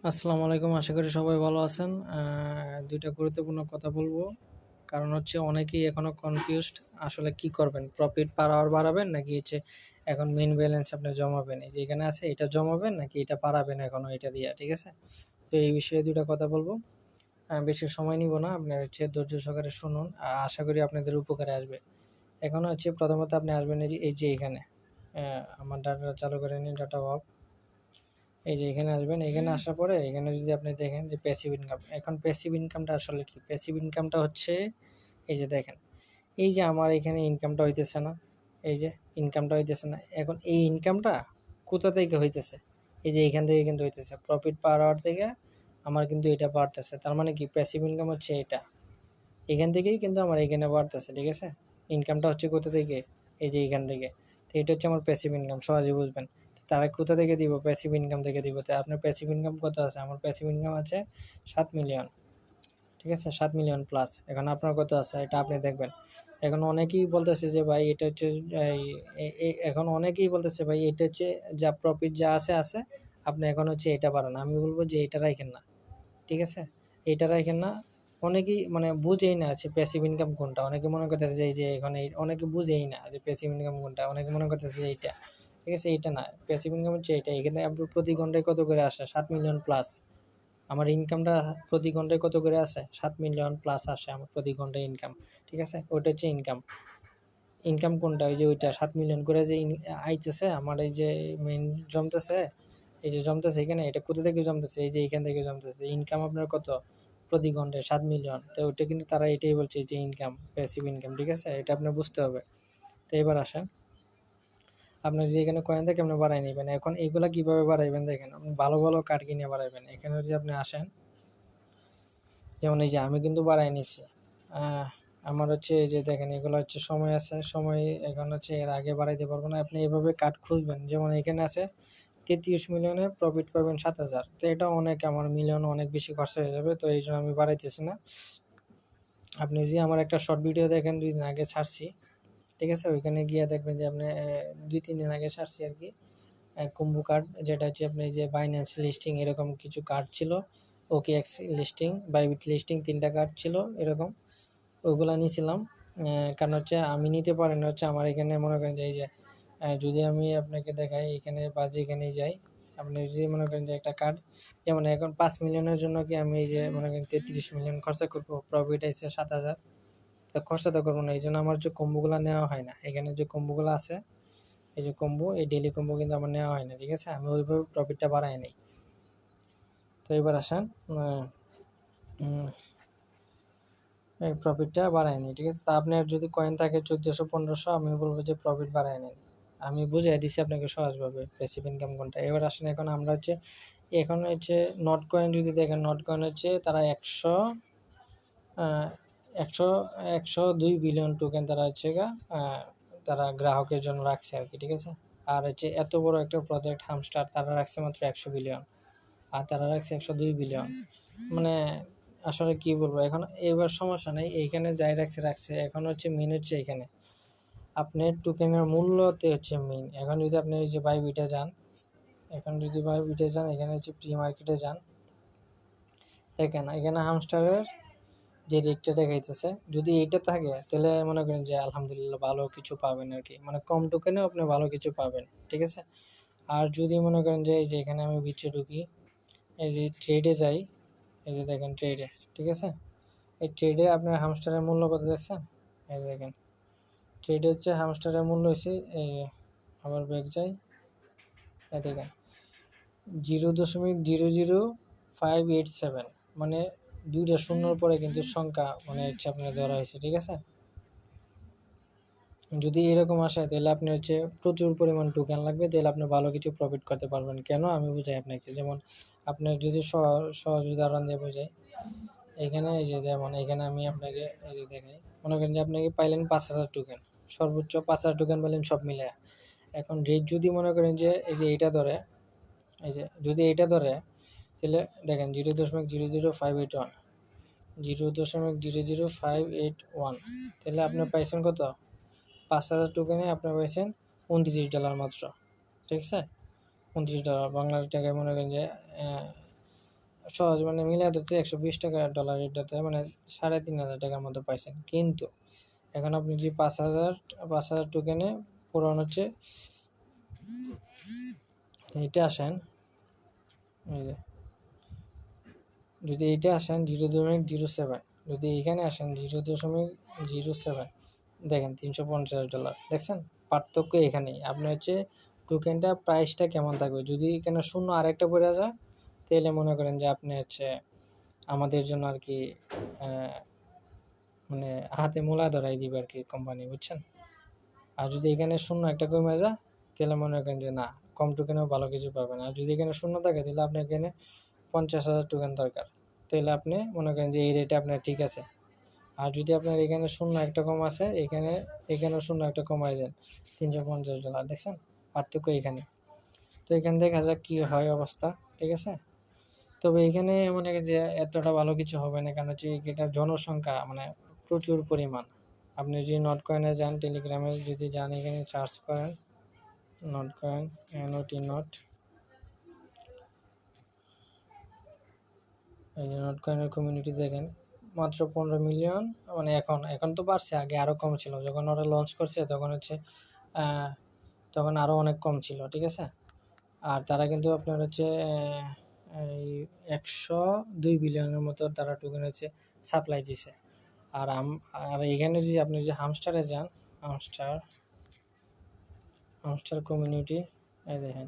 আসসালামু আলাইকুম। আশা করি সবাই ভালো আছেন। দুইটা গুরুত্বপূর্ণ কথা বলবো। কারণ হচ্ছে অনেকেই এখনো কনফিউজড আসলে কি করবেন? প্রফিট পার আওয়ার বাড়াবেন নাকি হচ্ছে এখন মেইন ব্যালেন্স আপনি জমাবেন? এই যে এখানে আছে এটা জমাবেন নাকি এটা বাড়াবেন এখনো এটা দিয়া, ঠিক আছে? তো এই বিষয়ে দুইটা কথা বলবো। বেশি সময় নিব না। আপনার হচ্ছে ধৈর্য সহকারে শুনুন। আশা করি আপনাদের উপকারে আসবে। এখন হচ্ছে প্রথমত আপনি আসবেন এই যে এখানে। আমার ডাটা চালু করে নিন, ডাটা অফ। এই যে এখানে আসবেন, এখানে আসার পরে এখানে যদি আপনি দেখেন যে প্যাসিভ ইনকাম, এখন প্যাসিভ ইনকামটা আসলে কি? প্যাসিভ ইনকামটা হচ্ছে এই যে দেখেন, এই যে আমার এখানে ইনকামটা হইতেছে না, এই যে ইনকামটা হইতেছে না। এখন এই ইনকামটা কোথা থেকে হইতেছে? এই যে এখান থেকে কিন্তু হইতেছে, প্রফিট পার আওয়ার থেকে আমার কিন্তু এটা বাড়তেছে। তার মানে কি? প্যাসিভ ইনকাম হচ্ছে এটা, এখান থেকেই কিন্তু আমার এখানে বাড়তেছে, ঠিক আছে? ইনকামটা হচ্ছে কোথা থেকে? এই যে এখান থেকে। তো এটা হচ্ছে আমার প্যাসিভ ইনকাম, সহজে বুঝবেন। তারা কোথা থেকে দিব? প্যাসিভ ইনকাম থেকে দিব। তো আপনার প্যাসিভ ইনকাম কত আছে? আমার প্যাসিভ ইনকাম আছে 7 মিলিয়ন, ঠিক আছে? 7 মিলিয়ন প্লাস। এখন আপনার কত আছে এটা আপনি দেখবেন। এখন অনেকেই বলতেছে যে ভাই এটা হচ্ছে এখন অনেকেই বলতেছে ভাই এটা হচ্ছে যা প্রফিট যা আছে আছে, আপনি এখন হচ্ছে এটা পারেন। আমি বলবো যে এটা রাখেন না, ঠিক আছে? এটা রাখেন না। অনেকেই মানে বুঝেই না যে প্যাসিভ ইনকাম কোনটা। অনেকে মনে করতেছে যে এই যে এখানে অনেকে বুঝেই না যে প্যাসিভ ইনকাম কোনটা। অনেকে মনে করতেছে যে এইটা, ঠিক আছে? এইটা না, প্যাসিভ ইনকাম হচ্ছে এটা। এখানে আপনার প্রতি ঘন্টায় কত করে আসে? 7 মিলিয়ন প্লাস। আমার ইনকামটা প্রতি ঘন্টায় কত করে আসে? 7 মিলিয়ন প্লাস আসে আমার প্রতি ঘন্টায় ইনকাম, ঠিক আছে? ওইটা হচ্ছে ইনকাম। ইনকাম কোনটা? ওই যে ওইটা 7 মিলিয়ন করে যে আইতেছে আমার, এই যে মেইন জমতেছে, এই যে জমতেছে এখানে, এটা কোথা থেকে জমতেছে? এই যে এখান থেকে জমতেছে। ইনকাম আপনার কত প্রতি ঘন্টায়? 7 মিলিয়ন। তো ওইটা কিন্তু তারা এটাই বলছে যে ইনকাম, প্যাসিভ ইনকাম, ঠিক আছে? এটা আপনার বুঝতে হবে। তো এবার আসেন, আপনার যে এখানে কয়েন থেকে আপনি বাড়াই নেবেন। এখন এইগুলা কিভাবে বাড়াইবেন দেখেন, আপনি ভালো ভালো কার্ড কিনে বাড়াইবেন। এখানে যদি আপনি আসেন, যেমন এই যে আমি কিন্তু বাড়াই নিছি। আমার হচ্ছে এই যে দেখেন, এগুলো হচ্ছে সময় আছে, সময় এখন হচ্ছে এর আগে বাড়াইতে পারবো না। আপনি এভাবে কার্ড খুঁজবেন। যেমন এখানে আছে 33 মিলিয়নে প্রফিট পাবেন 7,000। তো এটা অনেক, আমার মিলিয়ন অনেক বেশি খরচা হয়ে যাবে, তো এই জন্য আমি বাড়াইতেছি না। আপনি যে আমার একটা শর্ট ভিডিও দেখেন, 2 দিন আগে ছাড়ছি, ঠিক আছে? ওইখানে গিয়ে দেখবেন যে আপনি 2-3 দিন আগে ছাড়ছি আর কি, কুম্ভু কার্ড, যেটা হচ্ছে আপনি যে বাইন্যান্স লিস্টিং এরকম কিছু কার্ড ছিল, ওকে এক্স লিস্টিং, বাইবিট লিস্টিং, 3টা কার্ড ছিল এরকম। ওইগুলা নিয়েছিলাম। কারণ হচ্ছে আমি নিতে পারি না, হচ্ছে আমার এখানে মনে করেন যে এই যে যদি আমি আপনাকে দেখাই এখানে বা যেখানেই যাই, আপনি যদি মনে করেন যে একটা কার্ড, যেমন এখন 5 মিলিয়নের জন্য কি আমি এই যে মনে করেন 33 মিলিয়ন খরচা করবো? প্রফিট আছে 7,000, তো খরচা তো করবো না। এই জন্য আমার যে কম্বোগুলো নেওয়া হয় না। এখানে যে কম্বোগুলো আছে, এই যে কম্বো, এই ডেইলি কম্বো কিন্তু আমার নেওয়া হয় না, ঠিক আছে? আমি ওইভাবে প্রফিটটা বাড়াই নিই। তো এবার আসেন, এই প্রফিটটা বাড়ায় নিই, ঠিক আছে? তা আপনার যদি কয়েন থাকে 1400-1500, আমি বলবো যে প্রফিট বাড়ায় নিন। আমি বুঝিয়ে দিছি আপনাকে সহজভাবে প্যাসিভ ইনকাম কোনটা। এবার আসেন, এখন আমরা হচ্ছে এখন হচ্ছে নট কয়েন যদি দেখেন, নট কয়েন হচ্ছে তারা 100 102 বিলিয়ন টোকেন তারা হচ্ছে তারা গ্রাহকের জন্য রাখছে আর কি, ঠিক আছে? আর হচ্ছে এত বড় একটা প্রজেক্ট হামস্টার, তারা রাখছে মাত্র 100 বিলিয়ন, আর তারা রাখছে 102 বিলিয়ন। মানে আসলে কি বলবো এখন? এবার সমস্যা নেই, এইখানে যাই রাখছে রাখছে। এখন হচ্ছে মেন হচ্ছে এখানে আপনার টোকেনের মূল্যতে হচ্ছে মেইন। এখন যদি আপনি এই যে বাইবিটে যান, এখন যদি বাইবিটে যান, এখানে হচ্ছে প্রি মার্কেটে যান, দেখেন এখানে হামস্টারের যে রেটটা দেখাইতেছে, যদি এইটা থাকে তাহলে মনে করেন যে আলহামদুলিল্লাহ ভালো কিছু পাবেন আর কি, মানে কম টোকেনে আপনি ভালো কিছু পাবেন, ঠিক আছে? আর যদি মনে করেন যে এই যে এখানে আমি বিচে ঢুকি, এই যে ট্রেডে যাই, এই যে দেখেন ট্রেডে, ঠিক আছে? এই ট্রেডে আপনার হামস্টারের মূল্য কত দেখছেন? এই দেখেন, ট্রেডে হচ্ছে হামস্টারের মূল্য হচ্ছে এই, আবার ব্যাক যাই, এই দেখেন 0.00587, মানে 2টা শূন্যর পরে কিন্তু সংখ্যা মানে হচ্ছে আপনার ধরা হয়েছে, ঠিক আছে? যদি এরকম আসে তাহলে আপনি হচ্ছে প্রচুর পরিমাণ টোকেন লাগবে, তাহলে আপনি ভালো কিছু প্রফিট করতে পারবেন। কেন? আমি বুঝাই আপনাকে। যেমন আপনার যদি সহজ উদাহরণ দিয়ে বোঝাই, এখানে এই যে যেমন এখানে আমি আপনাকে এই যে দেখাই, মনে করেন যে আপনাকে পাইলেন 5,000 টোকেন, সর্বোচ্চ 5,000 টোকেন পেলেন সব মিলে। এখন রেট যদি মনে করেন যে এই যে এইটা ধরে, এই যে যদি এইটা ধরে, তাহলে দেখেন 0.00581, 0.00581, তাহলে আপনার পাইছেন কত? 5,000 টোকেনে আপনার পাইছেন $29 মাত্র, ঠিক আছে? $29 বাংলার টাকায় মনে করেন যে সহজ মানে মিলাই দিতে 120 টাকা ডলার এটাতে মানে 3,500 টাকার মতো পাইছেন। কিন্তু এখন আপনি যে 5,000 টোকেনে পুরান হচ্ছে এটা আসেন, এই যে যদি এইটা আসেন 0.07, যদি এখানে আসেন 0.07, দেখেন $350 দেখছেন পার্থক্য এখানেই। আপনি হচ্ছে টোকেনটা প্রাইসটা কেমন থাকবে, যদি এখানে শূন্য আরেকটা পড়ে যায় তাহলে মনে করেন যে আপনি হচ্ছে আমাদের জন্য আর কি মানে হাতে মোলা ধরাই দিবে আর কি কোম্পানি, বুঝছেন। আর যদি এখানে শূন্য একটা কমে যায় তাহলে মনে করেন যে না, কম টোকেনেও ভালো কিছু পাবেন। আর যদি এখানে শূন্য থাকে তাহলে আপনার এখানে 50,000 টোকেন দরকার, তাহলে আপনি মনে করেন যে এই রেটে আপনার ঠিক আছে। আর যদি আপনার এখানে শূন্য একটা কম আছে, এখানেও শূন্য একটা কমাই দেন, $350, দেখছেন পার্থক্য এখানে। তো এখানে দেখা যাক কী হয় অবস্থা, ঠিক আছে। তবে এখানে মনে করেন যে এতটা ভালো কিছু হবে না, কারণ হচ্ছে এটার জনসংখ্যা মানে প্রচুর পরিমাণ। আপনি যদি নট কয়েনে যান, টেলিগ্রামে যদি যান, এখানে চার্জ করেন নট কয়েন, NOT নট, এই যে নট কয়েনের কমিউনিটি দেখেন মাত্র 15 মিলিয়ন। মানে এখন তো বাড়ছে, আগে আরও কম ছিল, যখন ওরা লঞ্চ করছে তখন হচ্ছে তখন আরও অনেক কম ছিল, ঠিক আছে। আর তারা কিন্তু আপনার হচ্ছে এই 102 বিলিয়নের মতো তারা টোকেন হচ্ছে সাপ্লাই দিছে। আর এখানে যদি আপনি যে হামস্টারে যান, হামস্টার কমিউনিটি, এই দেখেন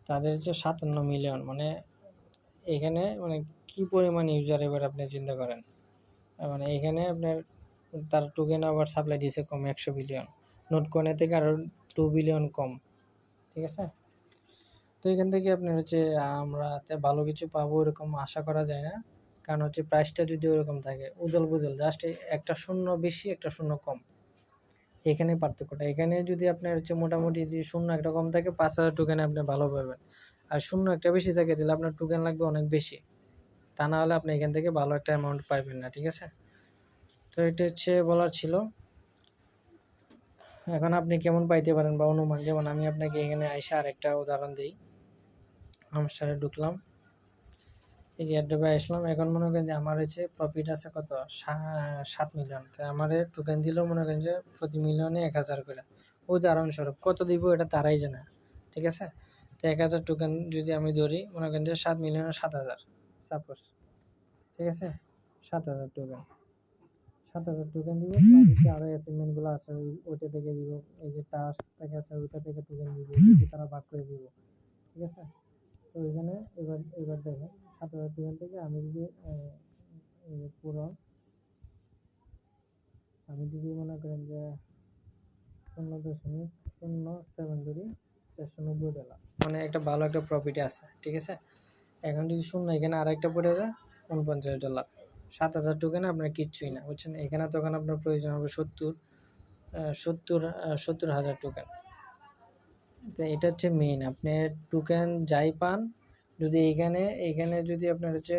তাদের হচ্ছে 57 মিলিয়ন। মানে এখানে মানে কি পরিমাণ ইউজার, এবার আপনি চিন্তা করেন। মানে এখানে আপনার তার টোকেন আবার সাপ্লাই দিয়েছে কম 100 বিলিয়ন, নোট কয়েনের থেকে আরও 2 বিলিয়ন কম, ঠিক আছে। তো এখান থেকে আপনার হচ্ছে আমরা ভালো কিছু পাবো এরকম আশা করা যায় না, কারণ হচ্ছে প্রাইসটা যদি ওরকম থাকে উদল বুদল, জাস্ট একটা শূন্য বেশি একটা শূন্য কম, এখানে পার্থক্যটা। এখানে যদি আপনার হচ্ছে মোটামুটি যে শূন্য একটা কম থাকে 5,000 টোকেনে আপনি ভালো পাবেন, আর শূন্য একটা বেশি থাকে তাহলে আপনার টোকেন লাগবে অনেক বেশি, তা না হলে আপনি এখান থেকে ভালো একটা অ্যামাউন্ট পাইবেন না, ঠিক আছে। তো এটা হচ্ছে বলার ছিল। এখন আপনি কেমন পাইতে পারেন বা অনুমান, যেমন আমি আপনাকে এখানে আইসা আরেকটা উদাহরণ দিই। হামস্টারে ঢুকলাম, এই যে অ্যাড্রপে আসলাম, এখন মনে করেন যে আমার হচ্ছে প্রফিট আছে কত 7 মিলিয়ন, তো আমার টোকেন দিলেও মনে করেন যে প্রতি মিলিয়নে 1,000 করে, উদাহরণস্বরূপ কত দিব এটা তারাই জানে, ঠিক আছে। তো 1,000 টোকেন যদি আমি ধরি, মনে করেন যে 7 মিলিয়নে 7,000 সাপোজ, ঠিক আছে। 7,000 টোকেন, 7,000 টোকেন দিব, আরো অ্যাচিভমেন্টগুলো আছে ওইটা থেকে দিব, এই যে টাস্ক থেকে আছে ওইটা থেকে টোকেন দিব, তারা ভাগ করে দিব, ঠিক আছে। তো এখানে এবার দেখেন 7,000 টোকেন থেকে আমি যদি পুরো আমি যদি মনে করেন যে 0.07 ধরি, $490, মানে একটা ভালো একটা প্রফিটে আছে, ঠিক আছে। এখন যদি শূন্য এখানে আরেকটা পড়ে যায় $49, 7,000 টোকেনে আপনার কিচ্ছুই না, বুঝছেন। এখানে তখন আপনার প্রয়োজন হবে 70,000 টোকেন। তো এটা হচ্ছে মেইন, আপনি টোকেন যাই পান, যদি এখানে যদি আপনার হচ্ছে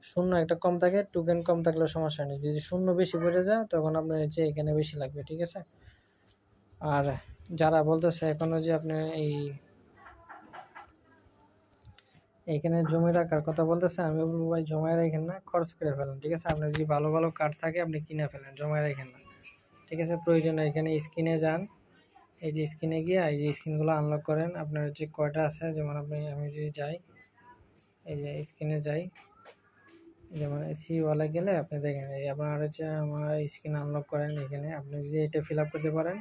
শূন্য একটা কম থাকে, টোকেন কম থাকলেও সমস্যা নেই, যদি শূন্য বেশি পড়ে যায় তখন আপনার হচ্ছে এখানে বেশি লাগবে, ঠিক আছে। আর যারা বলতেছে এখনো যে আপনি এইখানে জমে রাখার কথা বলতেছে, আমি বলবো ভাই জমায় রাখেন না, খরচ করে ফেলেন, ঠিক আছে। আপনার যদি ভালো ভালো কার্ড থাকে আপনি কিনে ফেলেন, জমায় রাখেন না, ঠিক আছে। প্রয়োজনে এখানে স্ক্রিনে যান, এই যে স্ক্রিনে গিয়ে এই যে স্ক্রিনগুলো আনলক করেন, আপনার হচ্ছে কয়টা আছে, যেমন আমি যদি যাই, এই যে স্ক্রিনে যাই, যেমন সি ওয়ালে গেলে আপনি দেখেন এই আপনার হচ্ছে আমার স্ক্রিন আনলক করেন, এখানে আপনি যদি এটা ফিল আপ করতে পারেন,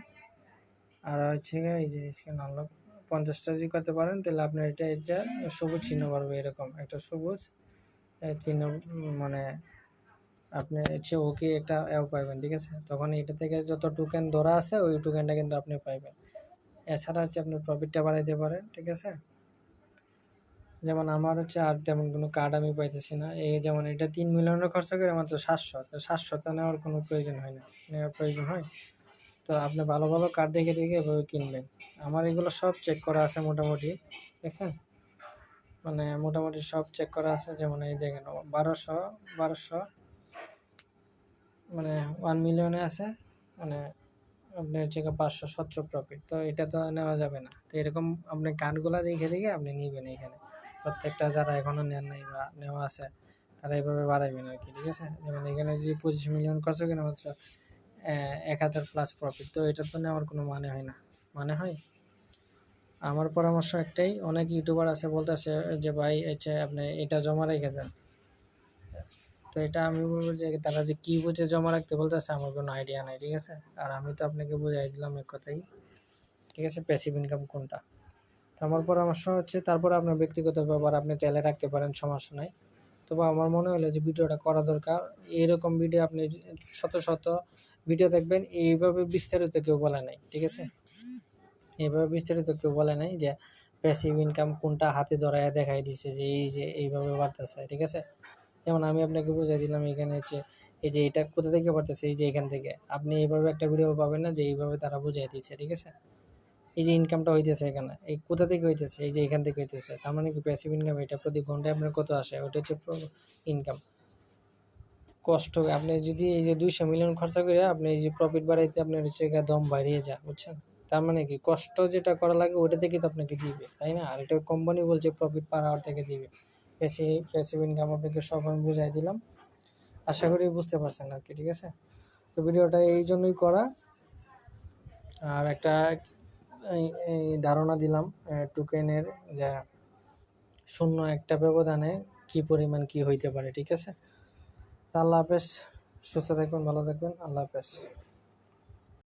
আর হচ্ছে এই যে স্ক্রিন আনলক 50টা যদি করতে পারেন তাহলে আপনার এটা সবুজ চিহ্ন পারবে, এরকম একটা সবুজ চিহ্ন, মানে আপনি হচ্ছে ওকে একটা পাইবেন, ঠিক আছে। তখন এটা থেকে যত টোকেন ধরা আছে ওই টোকেনটা কিন্তু আপনি পাইবেন। এছাড়া হচ্ছে আপনি প্রফিটটা বাড়াইতে পারেন, ঠিক আছে। যেমন আমার হচ্ছে আর তেমন কোনো কার্ড আমি পাইতেছি না, এই যেমন এটা 3 মিলিয়নের খরচা করে মাত্র 700, তো 700 তো নেওয়ার কোনো প্রয়োজন হয় না, নেওয়ার প্রয়োজন হয়। তো আপনি ভালো ভালো কার্ড দেখে দেখে এভাবে কিনবেন। আমার এগুলো সব চেক করা আছে মোটামুটি, দেখেন মানে মোটামুটি সব চেক করা আছে। যেমন এই দেখেন 1200 মানে 1 মিলিয়নে আছে, মানে আপনার হচ্ছে 517 প্রফিট, তো এটা তো নেওয়া যাবে না। তো এরকম আপনি কার্ডগুলো দেখে দেখে আপনি নিবেন এখানে। প্রত্যেকটা যারা এখনো নেন নাই বা নেওয়া আছে তারা এইভাবে বাড়াইবেন আর কি, ঠিক আছে। যেমন এখানে যে 25 মিলিয়ন খরচ কিনা মাত্র 1000 প্লাস প্রফিট, তো এটা তো নেওয়ার কোনো মানে হয় না, মানে হয়। আমার পরামর্শ একটাই, অনেক ইউটিউবার আছে বলতেছে যে ভাই হচ্ছে আপনি এটা জমা রেখে দেন, তো এটা আমি বলবো যে তারা যে কি বুঝে জমা রাখতে বলতেছে আমার কোনো আইডিয়া নাই, ঠিক আছে। আর আমি তো আপনাকে বুঝাই দিলাম এক কথাই, ঠিক আছে, প্যাসিভ ইনকাম কোনটা। তো আমার পরামর্শ হচ্ছে তারপর আপনার ব্যক্তিগত ব্যাপার আপনি চাইলে রাখতে পারেন, সমস্যা নাই। তবে আমার মনে হলো যে ভিডিওটা করা দরকার। এইরকম ভিডিও আপনি শত শত ভিডিও দেখবেন, এইভাবে বিস্তারিত কেউ বলে নাই, ঠিক আছে। এইভাবে বিস্তারিত কেউ বলে নাই যে প্যাসিভ ইনকাম কোনটা হাতে ধরায় দেখাই দিচ্ছে যে এই যে এইভাবে বাড়তেছে, ঠিক আছে। যেমন আমি আপনাকে বুঝাই দিলাম এখানে হচ্ছে এই যে এটা কোথা থেকে বাড়তেছে, এই যে এখান থেকে। আপনি এইভাবে একটা ভিডিও পাবেন না যে এইভাবে তারা বুঝাই দিচ্ছে, ঠিক আছে। এই যে ইনকামটা হইতেছে এখানে, এই কোথা থেকে হইতেছে, এই যে এখান থেকে হইতেছে, তার মানে কি প্যাসিভ ইনকাম। এটা প্রতি ঘন্টায় আপনার কত আসে, ওটা হচ্ছে ইনকাম। কষ্ট আপনি যদি এই যে 200 মিলিয়ন খরচা করে আপনি এই যে প্রফিট বাড়াইতে আপনার হচ্ছে দম বাড়িয়ে যায়, বুঝছেন। তার মানে কি কষ্ট যেটা করা লাগে ওটা থেকে তো আপনাকে দিবে, তাই না। আর এটা কোম্পানি বলছে প্রফিট পার আওয়ার থেকে দিবে। প্যাসিভ ইনকাম আপনাকে সব আমি বুঝাই দিলাম, আশা করি বুঝতে পারছেন আর কি, ঠিক আছে। তো ভিডিওটা এই জন্যই করা। আর একটা এই ধারণা দিলাম টোকেনের, যে শূন্য একটা ব্যবধানে কি পরিমাণ কি হইতে পারে, ঠিক আছে। তো আল্লাহ হাফেজ, সুস্থ থাকবেন, ভালো থাকবেন, আল্লাহ হাফেজ।